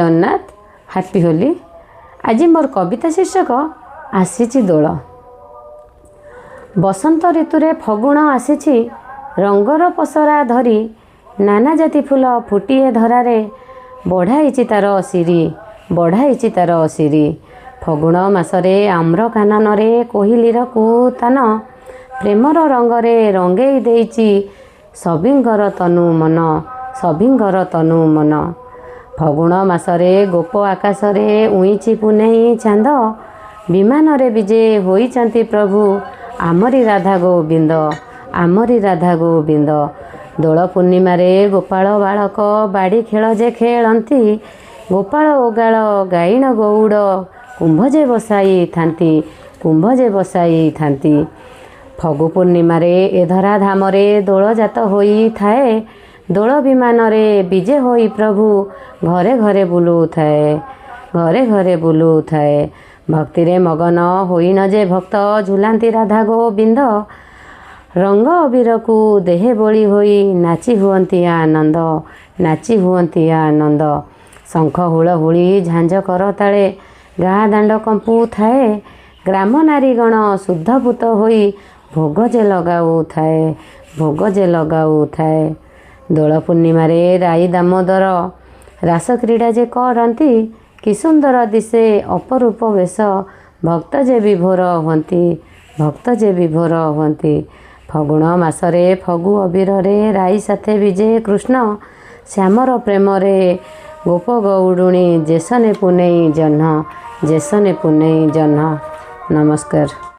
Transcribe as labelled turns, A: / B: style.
A: Jagannath happy Holi. आज मोर कविता शीर्षक आसीची दोल। बसंत ऋतुरे फगुण आसीची रंगर पसरा धरी, नाना जाति फूल फुटिए धरारे बढ़ाई तार सिरी, बढ़ाई तार सिरी। फगुण मासरे आम्र काननरे कोहिलीर कुतान, प्रेमर रंगरे रंगेई देइची सबिंगर तनु मन, सबिंगर तनु मन। फगुण मासरे गोप आकाशरे उइची पुनेई चांद, विमानरे विजे होइचंती प्रभु आमरी राधा गोविंद, आमरी राधा गोविंद। दोल पूर्णिमारे गोपाल बालक बाड़ी खेल जे खेलंती, गोपाल ओगाळ गाईण गौड़ कुंभजे बसाई थांती, कुंभजे बसाई थांती। फगु पूर्णिमारे ए धरा धामरे दोल जात होई थाए, दोल विमानरे विजे होई प्रभु घरे घरे बुलू थाए, घरे घरे बुलू थाए। भक्तिरे मगन होई न जे भक्त झुलांती राधा गोविंद, रंग अबीरकू देहे बोली होई नाची हुअंती आनंद, नाची हुअंती आनंद। शंख हुलहुली झांझ करताळे गाँ दांड कंपू थाए, ग्राम नारीगण शुद्धभूत होई भोग जे लगाऊ थाए, भोग जे लगाऊ थाए। दोल पूर्णिमारे राई दामोदर रास क्रीड़ा जे करंती, कि सुंदर दिशे अपरूप वेश भक्त जे विभोर हुअंती, भक्त जे विभोर हुअंती। फगुण मासरे फगु अबीरे राई साथे विजे कृष्ण, श्यामर प्रेमरे गोप गौडुणी जेसने पुनेई जह्न, जेसने पुनेई जह्न। नमस्कार।